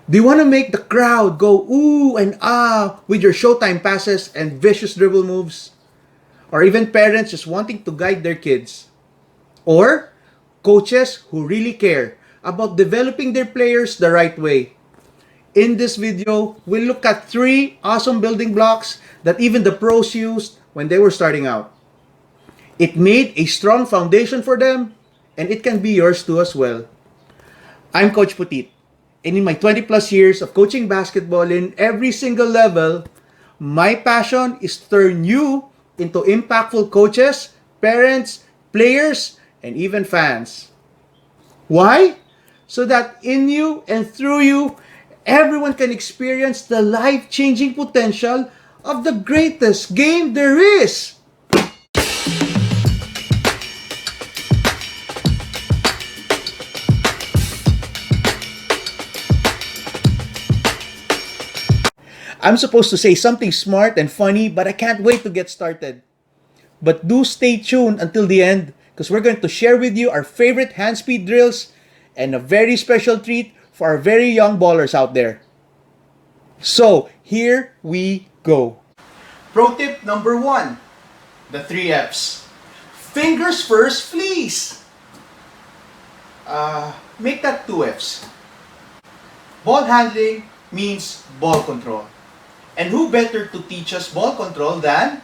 Do you want to make the crowd go ooh and ah with your showtime passes and vicious dribble moves? Or even parents just wanting to guide their kids? Or coaches who really care about developing their players the right way? In this video, we'll look at 3 awesome building blocks that even the pros used when they were starting out. It made a strong foundation for them, and it can be yours too as well. I'm Coach Potit, and in my 20 plus years of coaching basketball in every single level, my passion is to turn you into impactful coaches, parents, players, and even fans. Why? So that in you and through you, everyone can experience the life-changing potential of the greatest game there is. I'm supposed to say something smart and funny, but I can't wait to get started. But do stay tuned until the end because we're going to share with you our favorite hand speed drills and a very special treat for our very young ballers out there. So, here we go. Pro tip number 1, the 3 F's. Fingers first, flease. Make that 2 F's. Ball handling means ball control. And who better to teach us ball control than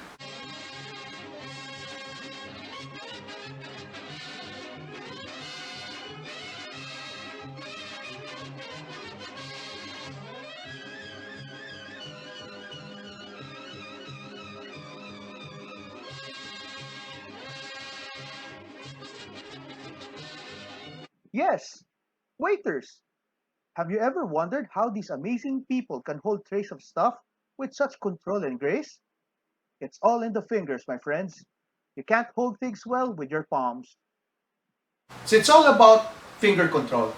yes, waiters. Have you ever wondered how these amazing people can hold trays of stuff with such control and grace? It's all in the fingers, my friends. You can't hold things well with your palms. So it's all about finger control.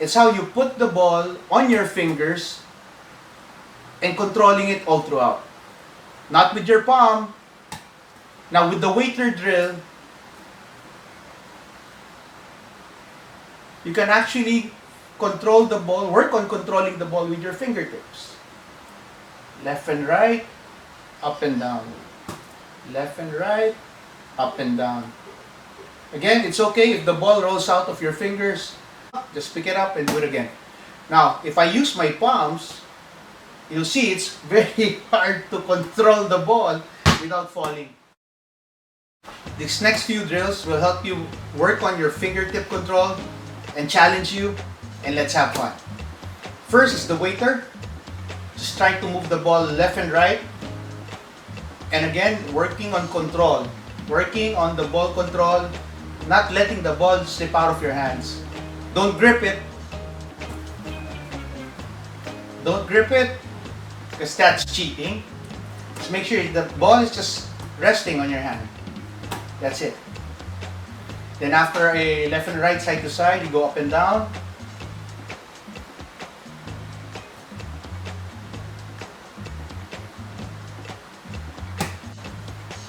It's how you put the ball on your fingers and controlling it all throughout. Not with your palm. Now with the waiter drill, you can actually control the ball, work on controlling the ball with your fingertips. Left and right, up and down. Left and right, up and down. Again, it's okay if the ball rolls out of your fingers. Just pick it up and do it again. Now, if I use my palms, you'll see it's very hard to control the ball without falling. These next few drills will help you work on your fingertip control and challenge you, and let's have fun. First is the waiter. Just try to move the ball left and right. And again, working on control. Working on the ball control, not letting the ball slip out of your hands. Don't grip it. Don't grip it, because that's cheating. Just make sure the ball is just resting on your hand. That's it. Then after a left and right, side to side, you go up and down.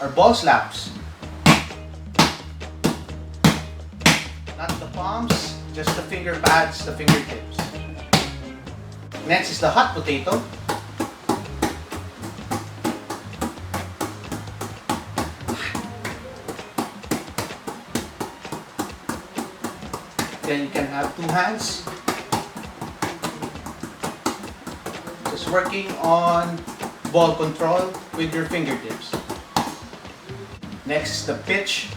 Or ball slaps. Not the palms, just the finger pads, the fingertips. Next is the hot potato. Then you can have 2 hands. Just working on ball control with your fingertips. Next is the pitch.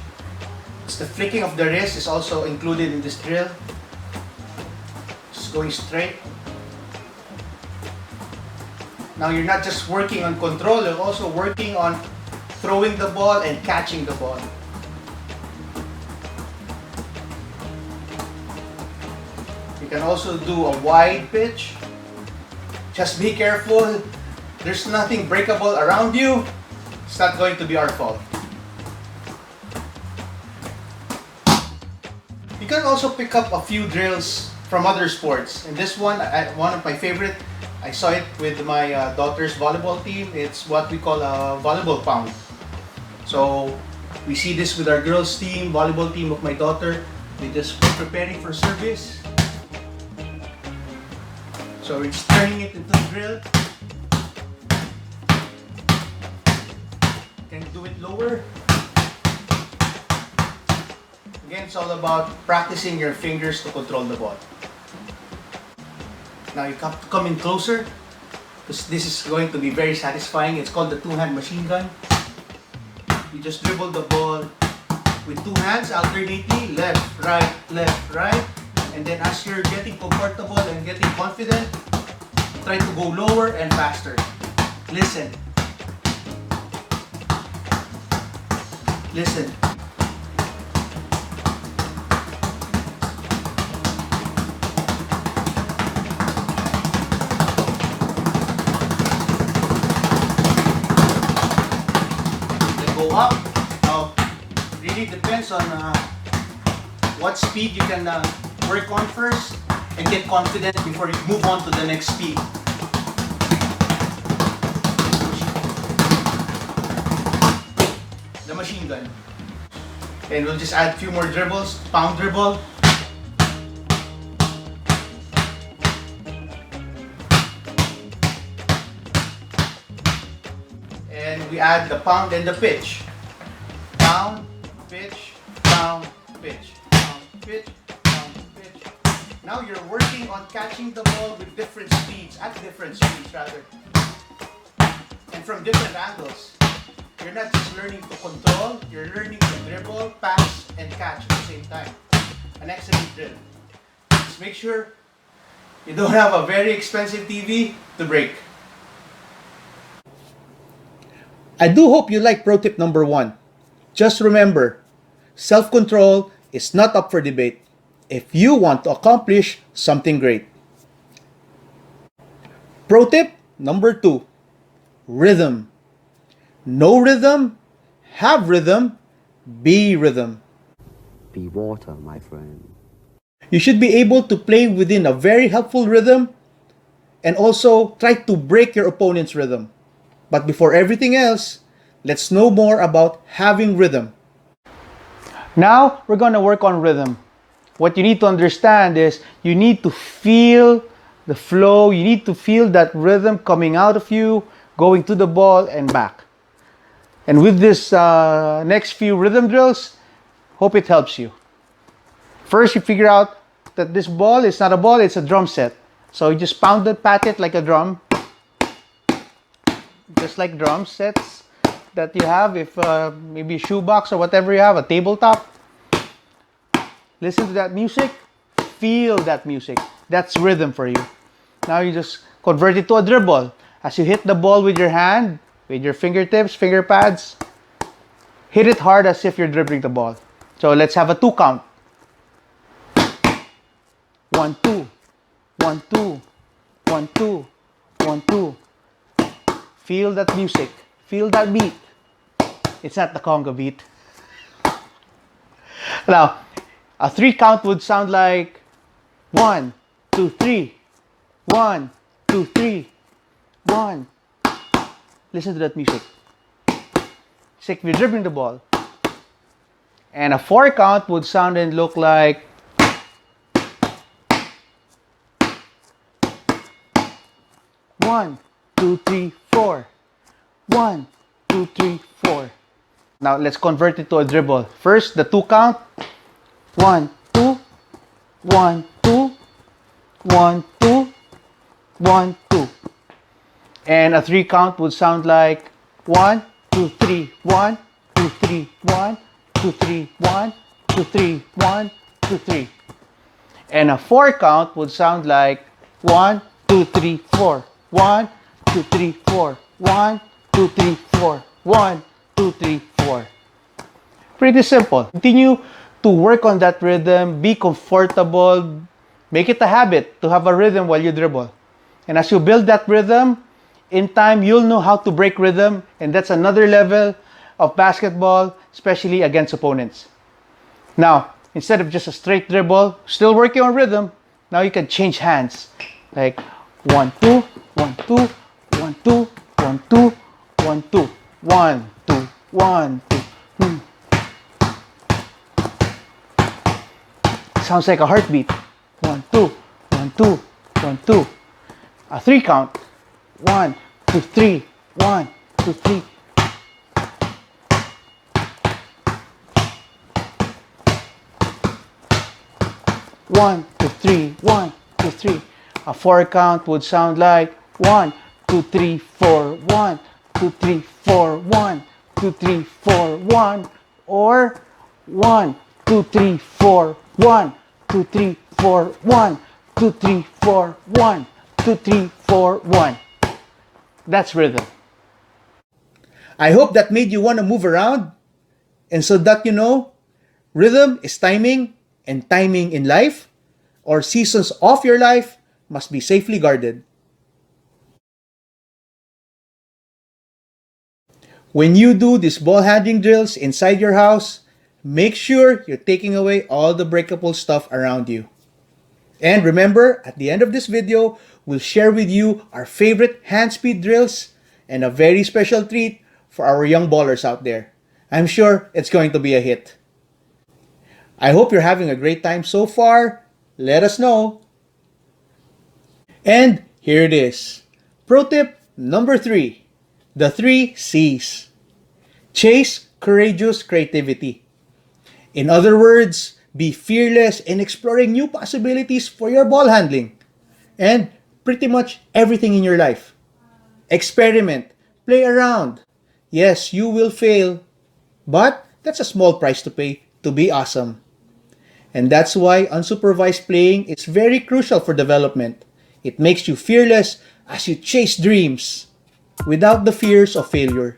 It's the flicking of the wrist is also included in this drill. Just going straight. Now you're not just working on control, you're also working on throwing the ball and catching the ball. You can also do a wide pitch. Just be careful. There's nothing breakable around you. It's not going to be our fault. You can also pick up a few drills from other sports. And this one, one of my favorite, I saw it with my daughter's volleyball team. It's what we call a Volleyball Pound. So we see this with our girls team, volleyball team of my daughter. They just preparing for service. So we're just turning it into the drill. Can you do it lower? Again, it's all about practicing your fingers to control the ball. Now you have to come in closer because this is going to be very satisfying. It's called the two-hand machine gun. You just dribble the ball with two hands alternately, left, right. And then as you're getting comfortable and getting confident, try to go lower and faster. Listen. Listen. Go up. Now, really depends on what speed you can work on first and get confident before you move on to the next speed. The machine gun. And we'll just add a few more dribbles. Pound dribble. And we add the pound and the pitch. Pound, pitch, pound, pitch, pound, pitch, pound, pitch. Now you're working on catching the ball with different speeds, at different speeds rather. And from different angles. You're not just learning to control, you're learning to dribble, pass, and catch at the same time. An excellent drill. Just make sure you don't have a very expensive TV to break. I do hope you like pro tip number 1. Just remember, self-control is not up for debate if you want to accomplish something great. Pro tip number 2, rhythm. No rhythm, have rhythm, be rhythm. Be water, my friend. You should be able to play within a very helpful rhythm and also try to break your opponent's rhythm. But before everything else, let's know more about having rhythm. Now, we're going to work on rhythm. What you need to understand is you need to feel the flow. You need to feel that rhythm coming out of you, going to the ball and back. And with this next few rhythm drills, hope it helps you. First, you figure out that this ball is not a ball, it's a drum set. So you just pound it, pat it like a drum. Just like drum sets that you have, if maybe a shoebox or whatever you have, a tabletop. Listen to that music, feel that music. That's rhythm for you. Now you just convert it to a dribble. As you hit the ball with your hand, with your fingertips, finger pads, hit it hard as if you're dribbling the ball. So let's have a 2 count. 1, 2, 1, 2, 1, 2, 1, 2. Feel that music. Feel that beat. It's not the conga beat. Now, a 3 count would sound like 1, 2, 3. 1, 2, 3. 1. Listen to that music. It's like we're dribbling the ball. And a 4 count would sound and look like 1, 2, 3, 4. 1, 2, 3, 4. Now let's convert it to a dribble. First, the 2 count. 1, 2, 1, 2, 1, 2, 1, 2. And a 3 count would sound like 1, 2, 3, 1, 2, 3, 1, 2, 3, 1, 2, 3, 1, 2, 3. And a 4 count would sound like 1, 2, 3, 4. 1, 2, 3, 4. 1, 2, 3, 4. 1, 2, 3, 4. Pretty simple. Continue to work on that rhythm. Be comfortable. Make it a habit to have a rhythm while you dribble. And as you build that rhythm, in time, you'll know how to break rhythm. And that's another level of basketball, especially against opponents. Now, instead of just a straight dribble, still working on rhythm, now you can change hands. Like 1, 2, 1, 2, 1, 2, 1, 2, 1, 2, 1, 2, 1, 2. Sounds like a heartbeat. 1, 2, 1, 2, 1, 2. A 3 count. 1, 2, 3. 1, 2, 3. One, two, three, 1, 2, 3. A 4 count would sound like 1, 2, 3, 4, 1, 2, 3, 4, 1, 2, 3, 4, 1, or 1, 2, 3, 4, 1, 2, 3, 4, 1, 2, 3, 4, 1, 2, 3, 4, 1. That's rhythm. I hope that made you want to move around, and so that you know, rhythm is timing, and timing in life or seasons of your life must be safely guarded. When you do these ball handling drills inside your house, make sure you're taking away all the breakable stuff around you. And remember, at the end of this video, we'll share with you our favorite hand speed drills and a very special treat for our young ballers out there. I'm sure it's going to be a hit. I hope you're having a great time so far. Let us know. And here it is. Pro tip number 3. The 3 C's. Chase courageous creativity. In other words, be fearless in exploring new possibilities for your ball handling and pretty much everything in your life. Experiment, play around. Yes, you will fail, but that's a small price to pay to be awesome. And that's why unsupervised playing is very crucial for development. It makes you fearless as you chase dreams without the fears of failure.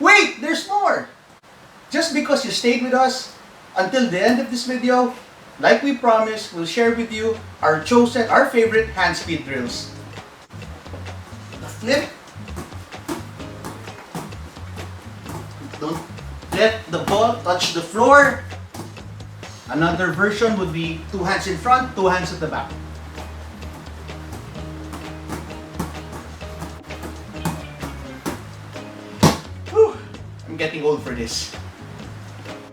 Wait, there's more! Just because you stayed with us until the end of this video, like we promised, we'll share with you our favorite hand speed drills. The flip. Don't let the ball touch the floor. Another version would be 2 hands in front, 2 hands at the back. I'm getting old for this.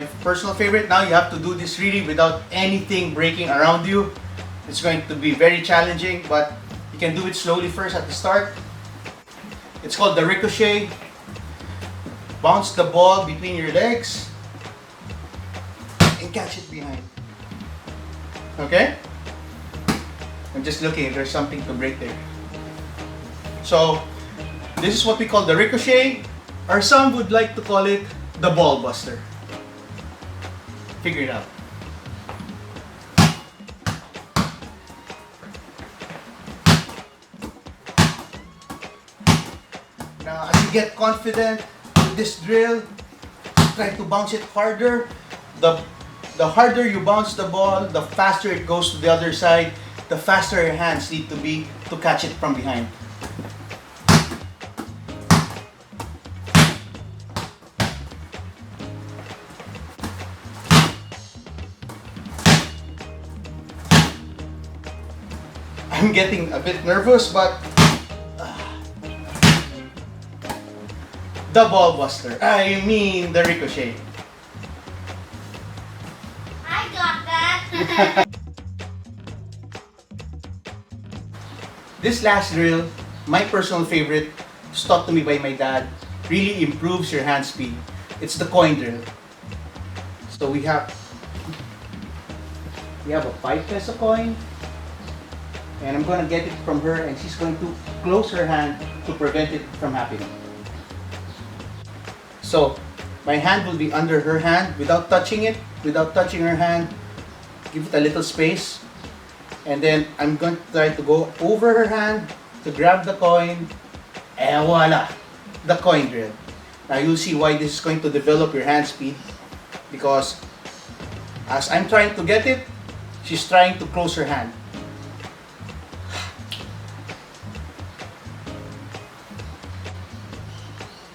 My personal favorite, now you have to do this really without anything breaking around you. It's going to be very challenging, but you can do it slowly first at the start. It's called the ricochet. Bounce the ball between your legs and catch it behind. Okay? I'm just looking if there's something to break there. So, this is what we call the ricochet, or some would like to call it the ball buster. Figure it out. Now, as you get confident with this drill, try to bounce it harder. The the harder you bounce the ball, the faster it goes to the other side, the faster your hands need to be to catch it from behind. I'm getting a bit nervous, but the ball buster. I mean the ricochet. I got that. This last drill, my personal favorite, was taught to me by my dad, really improves your hand speed. It's the coin drill. So we have a 5 peso coin, and I'm gonna get it from her, and she's going to close her hand to prevent it from happening. So my hand will be under her hand without touching it, without touching her hand. Give it a little space. And then I'm going to try to go over her hand to grab the coin. And voila! The coin drill. Now you'll see why this is going to develop your hand speed. Because as I'm trying to get it, she's trying to close her hand.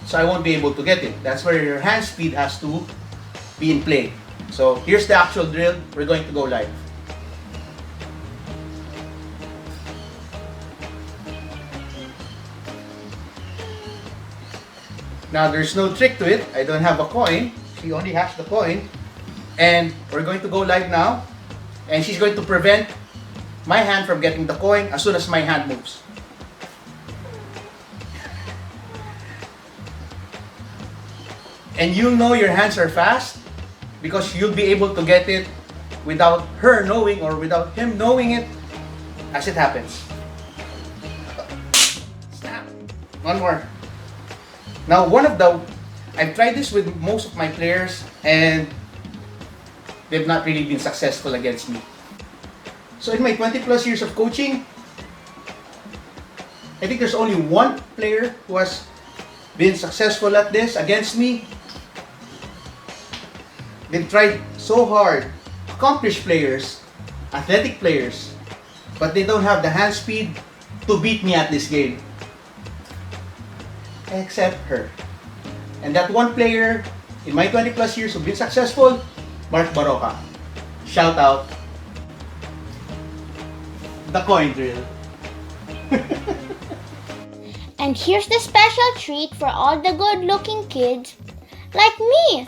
So I won't be able to get it. That's where your hand speed has to be in play. So here's the actual drill. We're going to go live. Now there's no trick to it. I don't have a coin. She only has the coin. And we're going to go live now. And she's going to prevent my hand from getting the coin as soon as my hand moves. And you'll know your hands are fast because you'll be able to get it without her knowing or without him knowing it as it happens. Snap. One more. Now I've tried this with most of my players and they've not really been successful against me. So in my 20 plus years of coaching, I think there's only one player who has been successful at this against me. They've tried so hard, accomplished players, athletic players, but they don't have the hand speed to beat me at this game. Except her. And that one player in my 20 plus years who've been successful, Mark Baroka. Shout out. The coin drill. And here's the special treat for all the good-looking kids like me.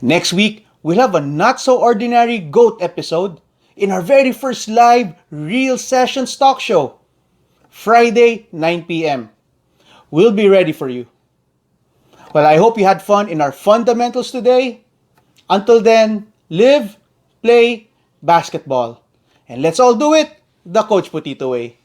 Next week, we'll have a not-so-ordinary GOAT episode in our very first live Real Sessions talk show. Friday, 9 p.m. We'll be ready for you. Well, I hope you had fun in our fundamentals today. Until then, live, play, basketball. And let's all do it the Coach Potito way.